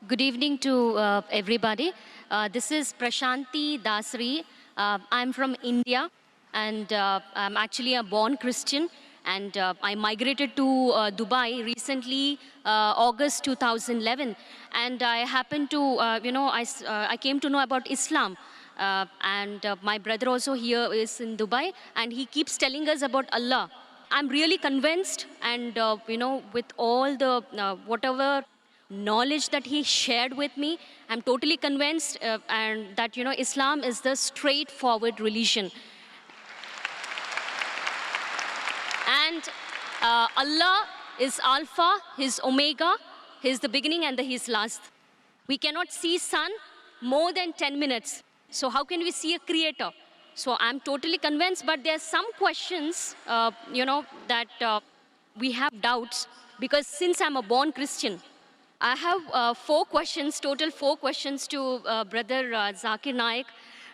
Good evening to everybody. This is Prashanti Dasri. I'm from India and I'm actually a born Christian and I migrated to Dubai recently, August 2011. And I happened to, I came to know about Islam. And my brother also here is in Dubai and he keeps telling us about Allah. I'm really convinced and, with all the, whatever knowledge that he shared with me, I'm totally convinced and that, Islam is the straightforward religion. And Allah is Alpha, He's Omega, He's the beginning and He's last. We cannot see sun more than 10 minutes. So how can we see a creator? So I'm totally convinced, but there are some questions, that we have doubts because since I'm a born Christian, I have total four questions to Brother Zakir Naik.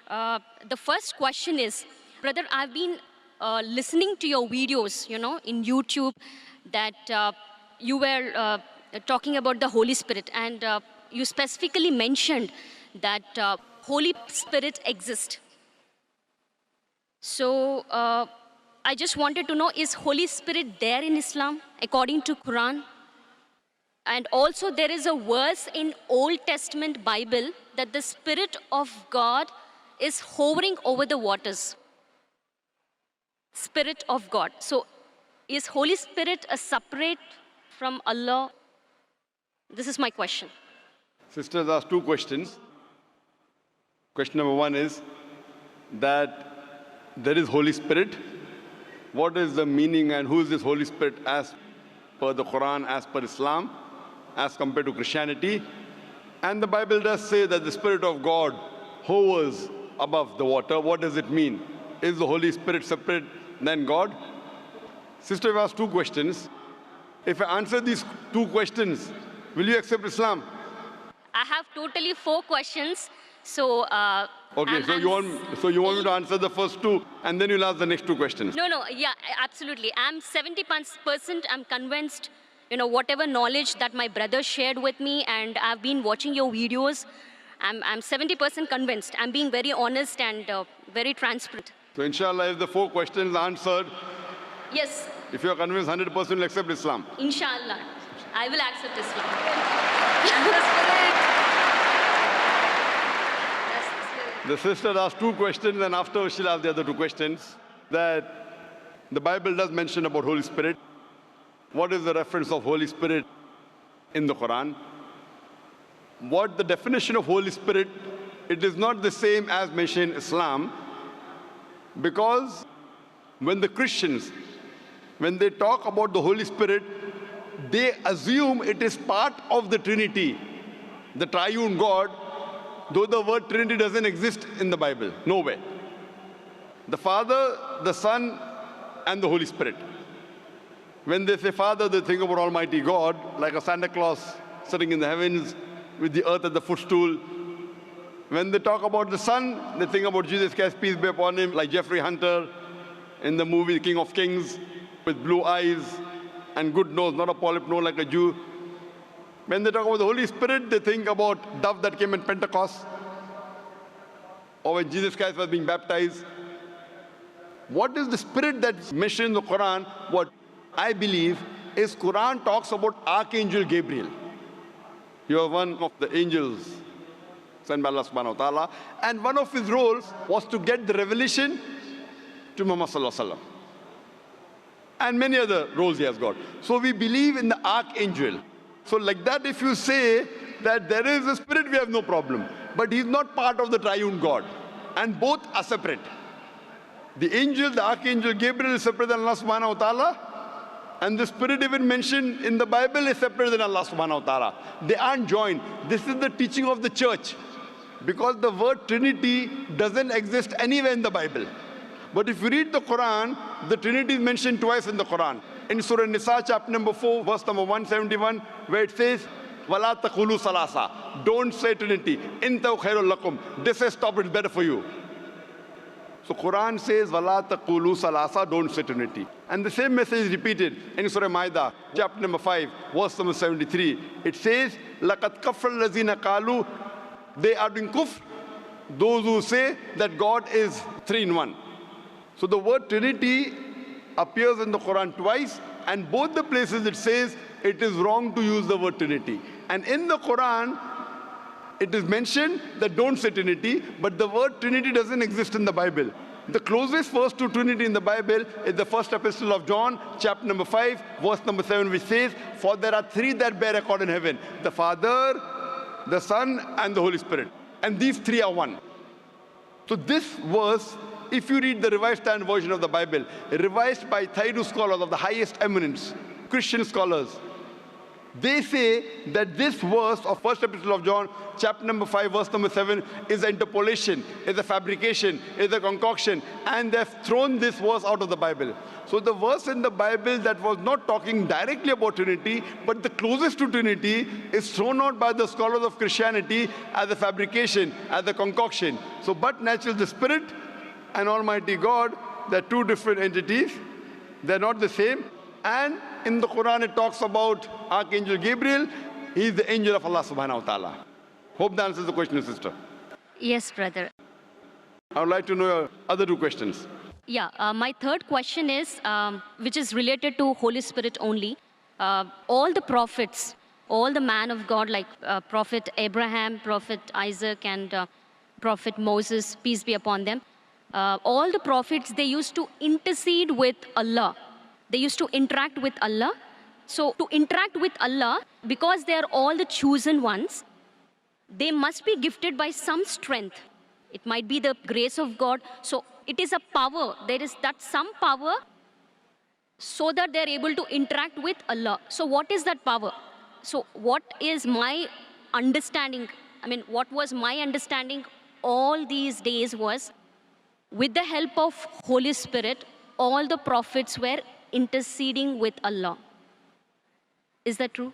The first question is, Brother, I've been listening to your videos, in YouTube that you were talking about the Holy Spirit and you specifically mentioned that Holy Spirit exists. So I just wanted to know, is Holy Spirit there in Islam according to Quran? And also there is a verse in Old Testament Bible that the Spirit of God is hovering over the waters. Spirit of God. So is Holy Spirit a separate from Allah? This is my question. Sisters asked two questions. Question number one is that there is Holy Spirit. What is the meaning and who is this Holy Spirit as per the Quran, as per Islam, as compared to Christianity? And the Bible does say that the Spirit of God hovers above the water. What does it mean? Is the Holy Spirit separate than God? Sister, we asked two questions. If I answer these two questions, will you accept Islam? I have totally four questions. So okay, so you want me to answer the first two and then you'll ask the next two questions? No, yeah, absolutely. I'm 70%, I'm convinced, whatever knowledge that my brother shared with me, and I've been watching your videos, I'm 70% convinced. I'm being very honest and very transparent. So inshallah, if the four questions are answered, yes, if you're convinced 100%, you'll accept Islam. Inshallah, I will accept Islam. The sister asked two questions and afterwards she'll ask the other two questions. That the Bible does mention about Holy Spirit. What is the reference of Holy Spirit in the Quran? What the definition of Holy Spirit, it is not the same as mentioned in Islam, because when the Christians, when they talk about the Holy Spirit, they assume it is part of the Trinity, the triune God, though the word Trinity doesn't exist in the Bible, nowhere. The Father, the Son, and the Holy Spirit. When they say Father, they think about Almighty God, like a Santa Claus sitting in the heavens with the earth at the footstool. When they talk about the Son, they think about Jesus Christ, peace be upon him, like Jeffrey Hunter in the movie King of Kings, with blue eyes and good nose, not a polyp nose like a Jew. When they talk about the Holy Spirit, they think about dove that came in Pentecost, or when Jesus Christ was being baptized. What is the Spirit that's mentioned in the Quran? What I believe is Quran talks about Archangel Gabriel. He was one of the angels sent by Allah subhanahu wa ta'ala, and one of his roles was to get the revelation to Muhammad sallallahu alaihi wasallam. And many other roles he has got. So we believe in the Archangel. So like that, if you say that there is a Spirit, we have no problem. But he's not part of the triune God. And both are separate. The angel, the Archangel Gabriel is separate than Allah subhanahu wa ta'ala. And the Spirit even mentioned in the Bible is separate than Allah subhanahu wa ta'ala. They aren't joined. This is the teaching of the church. Because the word Trinity doesn't exist anywhere in the Bible. But if you read the Quran, the Trinity is mentioned twice in the Quran. In Surah Nisa, chapter number 4, verse number 171, where it says, وَلَا تَقُولُوا ثَلَاثَةً. Don't say Trinity. إِن تَوْ خَيْرٌ لَكُمْ. This says stop, it's better for you. So Quran says, "Wala taqulu salasa," don't say Trinity. And the same message is repeated in Surah Maida, chapter number 5, verse number 73. It says, "Laqad kafara allazina qalu," they are doing kufr, those who say that God is three in one. So the word Trinity appears in the Quran twice, and both the places it says it is wrong to use the word Trinity. And in the Quran, it is mentioned that don't say Trinity, but the word Trinity doesn't exist in the Bible. The closest verse to Trinity in the Bible is the first epistle of John, chapter number 5, verse number 7, which says, "For there are three that bear record in heaven, the Father, the Son, and the Holy Spirit. And these three are one." So this verse, if you read the Revised Standard Version of the Bible, revised by Thayru scholars of the highest eminence, Christian scholars, they say that this verse of first epistle of John, chapter number 5, verse number 7, is an interpolation, is a fabrication, is a concoction, and they've thrown this verse out of the Bible. So the verse in the Bible that was not talking directly about Trinity, but the closest to Trinity, is thrown out by the scholars of Christianity as a fabrication, as a concoction. So but naturally the Spirit and Almighty God, they're two different entities. They're not the same. And in the Quran it talks about Archangel Gabriel. He is the angel of Allah subhanahu wa ta'ala. Hope that answers the question, sister. Yes, brother. I would like to know your other two questions. Yeah, my third question is, which is related to Holy Spirit only. All the prophets, all the man of God, like Prophet Abraham, Prophet Isaac, and Prophet Moses, peace be upon them, all the prophets, they used to intercede with Allah. They used to interact with Allah. So to interact with Allah, because they are all the chosen ones, they must be gifted by some strength. It might be the grace of God. So it is a power. There is that some power so that they're able to interact with Allah. So what is that power? So what is my understanding? I mean, what was my understanding all these days was, with the help of Holy Spirit, all the prophets were interceding with Allah. Is that true?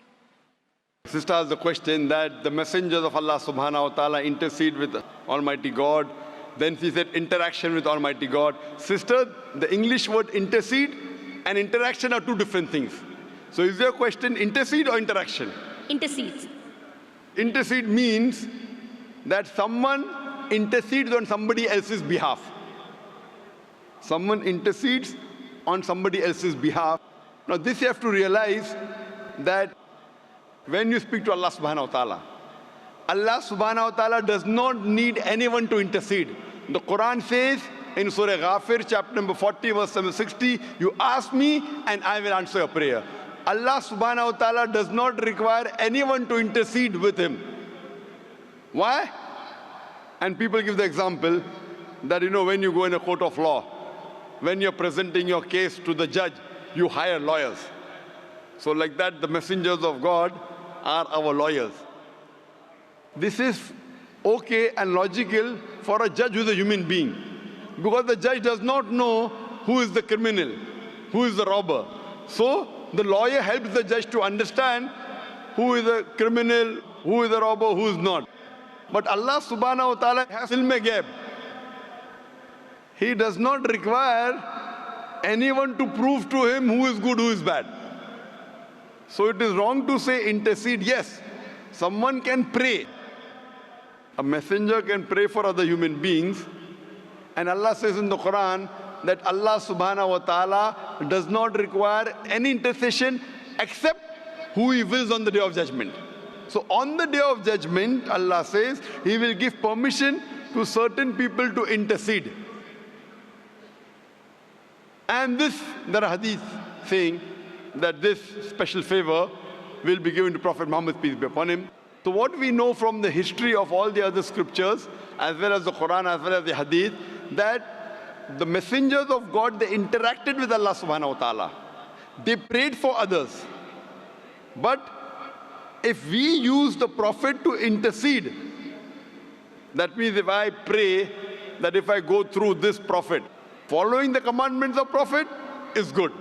Sister asked the question that the messengers of Allah subhanahu wa ta'ala intercede with Almighty God. Then she said interaction with Almighty God. Sister, the English word intercede and interaction are two different things. So is your question intercede or interaction? Intercedes. Intercede means that someone intercedes on somebody else's behalf. Someone intercedes on somebody else's behalf. Now this you have to realize that when you speak to Allah subhanahu wa ta'ala, Allah subhanahu wa ta'ala does not need anyone to intercede. The Quran says in Surah Ghafir, chapter number 40, verse number 60, "You ask me and I will answer your prayer." Allah subhanahu wa ta'ala does not require anyone to intercede with him. Why? And people give the example that, when you go in a court of law, when you're presenting your case to the judge, you hire lawyers. So like that, the messengers of God are our lawyers. This is okay and logical for a judge who is a human being, because the judge does not know who is the criminal, who is the robber. So the lawyer helps the judge to understand who is a criminal, who is a robber, who is not. But Allah subhanahu wa ta'ala has ilm ghaib. He does not require anyone to prove to him who is good, who is bad. So it is wrong to say intercede. Yes, someone can pray. A messenger can pray for other human beings. And Allah says in the Quran that Allah subhanahu wa ta'ala does not require any intercession except who He wills on the Day of Judgment. So on the Day of Judgment, Allah says He will give permission to certain people to intercede. And there are hadith saying that this special favor will be given to Prophet Muhammad, peace be upon him. So what we know from the history of all the other scriptures, as well as the Quran, as well as the hadith, that the messengers of God, they interacted with Allah subhanahu wa ta'ala. They prayed for others. But if we use the Prophet to intercede, that means if I pray that if I go through this Prophet, following the commandments of Prophet is good.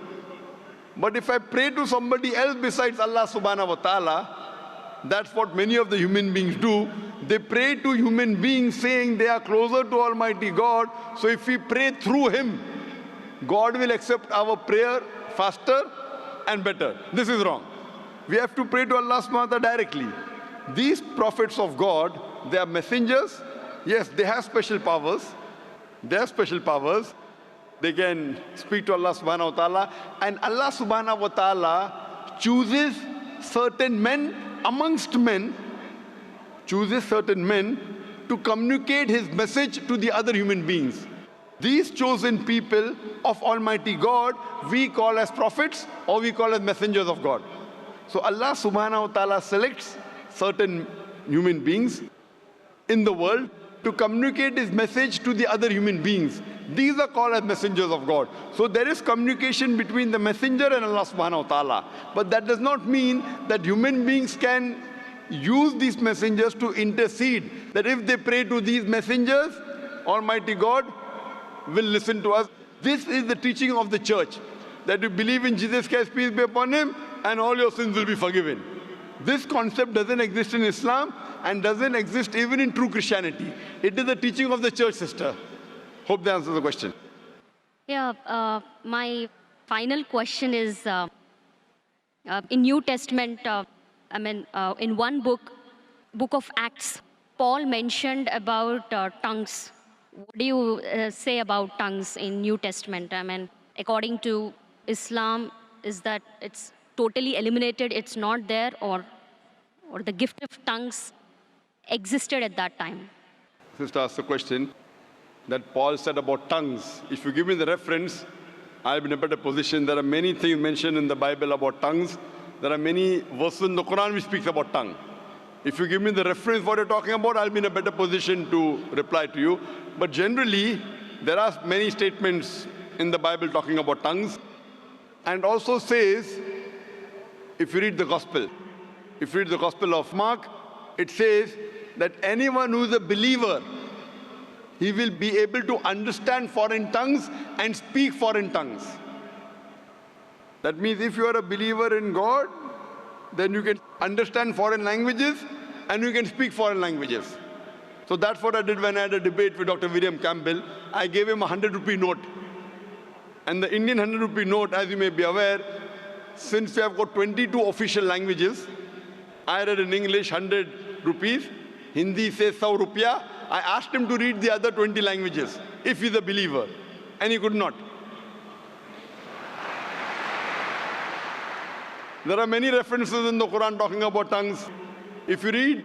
But if I pray to somebody else besides Allah subhanahu wa ta'ala, that's what many of the human beings do. They pray to human beings saying they are closer to Almighty God. So if we pray through Him, God will accept our prayer faster and better. This is wrong. We have to pray to Allah subhanahu wa ta'ala directly. These prophets of God, they are messengers. Yes, they have special powers. They have special powers. They can speak to Allah subhanahu wa ta'ala. And Allah subhanahu wa ta'ala chooses certain men amongst men, chooses certain men to communicate His message to the other human beings. These chosen people of Almighty God, we call as prophets or we call as messengers of God. So Allah subhanahu wa ta'ala selects certain human beings in the world to communicate His message to the other human beings. These are called as messengers of God. So there is communication between the messenger and Allah subhanahu wa ta'ala. But that does not mean that human beings can use these messengers to intercede. That if they pray to these messengers, Almighty God will listen to us. This is the teaching of the church. That you believe in Jesus Christ, peace be upon Him, and all your sins will be forgiven. This concept doesn't exist in Islam and doesn't exist even in true Christianity. It is the teaching of the church, sister. Hope that answers the question. Yeah, my final question is, in New Testament, in one book of Acts, Paul mentioned about tongues. What do you say about tongues in New Testament? I mean, according to Islam, is that it's totally eliminated, it's not there, or the gift of tongues existed at that time? Sister asked the question that Paul said about tongues. If you give me the reference, I'll be in a better position. There are many things mentioned in the Bible about tongues. There are many verses in the Quran which speaks about tongue. If you give me the reference what you're talking about, I'll be in a better position to reply to you. But generally, there are many statements in the Bible talking about tongues. And also says, if you read the Gospel of Mark, it says that anyone who is a believer, he will be able to understand foreign tongues and speak foreign tongues. That means if you are a believer in God, then you can understand foreign languages and you can speak foreign languages. So that's what I did when I had a debate with Dr. William Campbell. I gave him a 100-rupee note. And the Indian 100-rupee note, as you may be aware, since we have got 22 official languages, I read in English 100 rupees, Hindi says 100 rupiah. I asked him to read the other 20 languages, if he's a believer, and he could not. There are many references in the Quran talking about tongues. If you read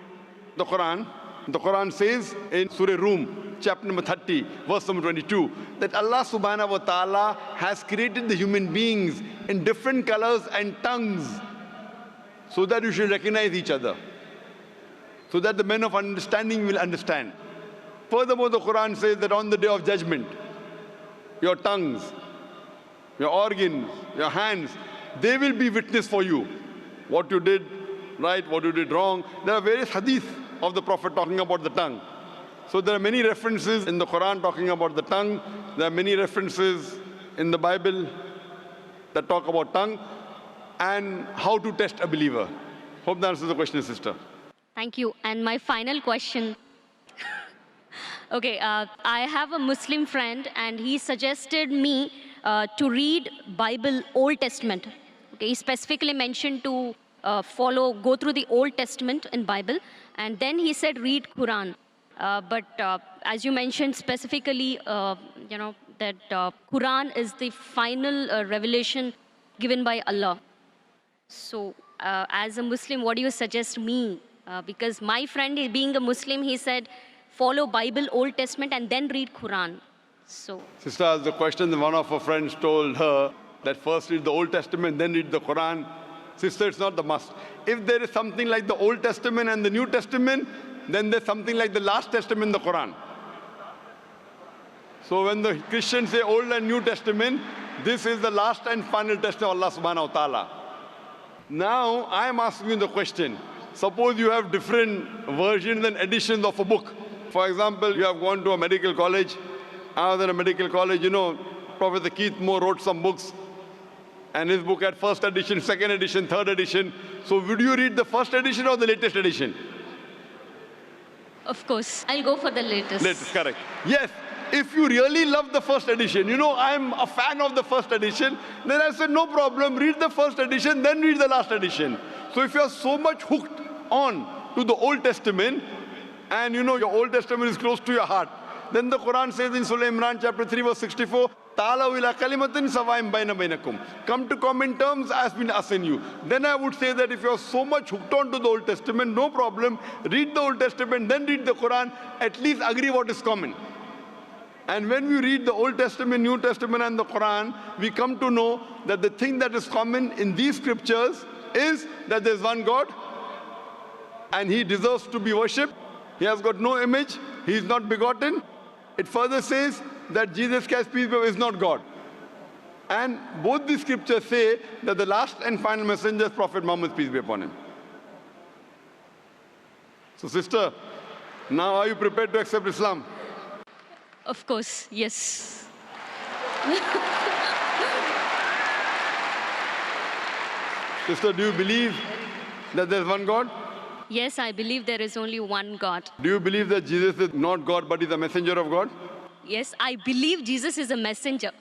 the Quran says in Surah Rum, chapter number 30, verse number 22, that Allah subhanahu wa ta'ala has created the human beings in different colors and tongues so that you should recognize each other, so that the men of understanding will understand. Furthermore, the Quran says that on the day of judgment, your tongues, your organs, your hands, they will be witness for you. What you did right, what you did wrong. There are various hadith of the Prophet talking about the tongue. So there are many references in the Quran talking about the tongue. There are many references in the Bible that talk about tongue and how to test a believer. Hope that answers the question, sister. Thank you. And my final question. Okay, I have a Muslim friend and he suggested me to read Bible Old Testament. Okay, he specifically mentioned to go through the Old Testament in Bible, and then he said read Quran. But as you mentioned specifically, that Quran is the final revelation given by Allah. So as a Muslim, what do you suggest me? Because my friend, being a Muslim, he said, follow Bible, Old Testament, and then read Quran. So, sister asked the question, one of her friends told her that first read the Old Testament, then read the Quran. Sister, it's not the must. If there is something like the Old Testament and the New Testament, then there's something like the last testament, the Quran. So when the Christians say Old and New Testament, this is the last and final testament of Allah subhanahu wa ta'ala. Now, I'm asking you the question. Suppose you have different versions and editions of a book. For example, you have gone to a medical college. Other than a medical college, Professor Keith Moore wrote some books. And his book had first edition, second edition, third edition. So would you read the first edition or the latest edition? Of course. I'll go for the latest. Latest, correct. Yes, if you really love the first edition, you know, I'm a fan of the first edition, then I said, no problem, read the first edition, then read the last edition. So if you're so much hooked on to the Old Testament, and you know your Old Testament is close to your heart, then the Quran says in Surah Imran chapter 3 verse 64, Ta'alaw ila kalimatin sawaim baina bainakum. Come to common terms as been assigned you. Then I would say that if you're so much hooked on to the Old Testament, no problem, read the Old Testament, then read the Quran, at least agree what is common. And when we read the Old Testament, New Testament and the Quran, we come to know that the thing that is common in these scriptures is that there's one God and He deserves to be worshipped. He has got no image, He is not begotten. It further says that Jesus Christ, peace be upon him, is not God. And both the scriptures say that the last and final messenger is Prophet Muhammad, peace be upon him. So sister, now are you prepared to accept Islam? Of course, yes. Sister, do you believe that there's one God? Yes, I believe there is only one God. Do you believe that Jesus is not God but is a messenger of God? Yes, I believe Jesus is a messenger.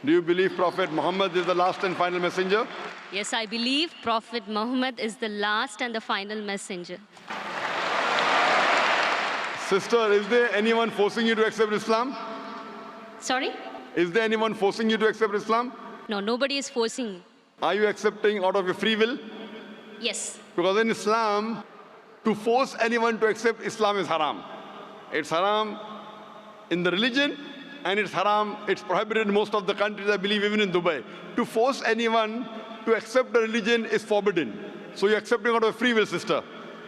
Do you believe Prophet Muhammad is the last and final messenger? Yes, I believe Prophet Muhammad is the last and the final messenger. Sister, is there anyone forcing you to accept Islam? Sorry? Is there anyone forcing you to accept Islam? No, nobody is forcing me. Are you accepting out of your free will? Yes. Because in Islam, to force anyone to accept Islam is haram. It's haram in the religion, and it's haram, it's prohibited in most of the countries, I believe even in Dubai. To force anyone to accept the religion is forbidden. So you're accepting out of free will, sister.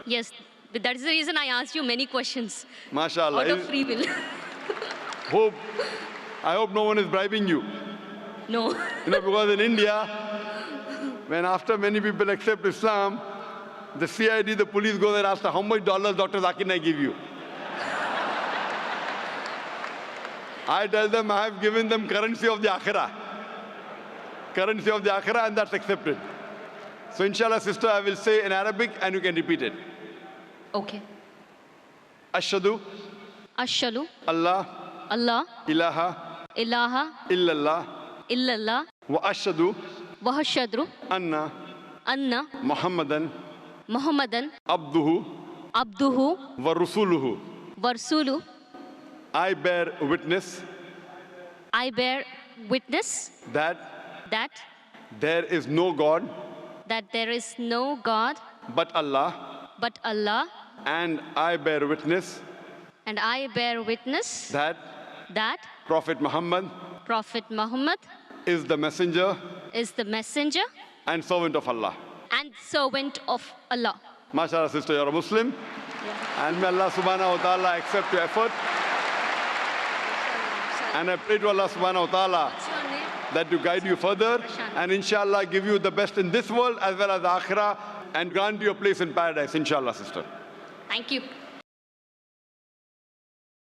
Yes, but that is the reason I asked you many questions. MashaAllah. Out of free will. I hope no one is bribing you. No. You know, because in India, when after many people accept Islam, the CID, the police go there and ask, how much dollars Dr. Zakir Naik give you? I tell them I have given them currency of the Akhirah. Currency of the Akhirah, and that's accepted. So inshallah, sister, I will say in Arabic and you can repeat it. Okay. Ashhadu Ashhadu Allah Allah ilaha ilaha illallah illallah wa ashhadu wa ashhadu anna anna Muhammadan Muhammadan abduhu abduhu wa rasuluhu. wa rasuluhu. I bear witness I bear witness that that there is no God there is no God but Allah, but Allah, and I bear witness and I bear witness that that Prophet Muhammad Prophet Muhammad is the messenger is the messenger and servant of Allah. and servant of Allah. MashaAllah, sister, you're a Muslim. And may Allah subhanahu wa ta'ala accept your effort. And I pray to Allah subhanahu wa ta'ala that to guide you further and inshallah give you the best in this world as well as the akhirah and grant you a place in paradise, inshallah, sister. Thank you.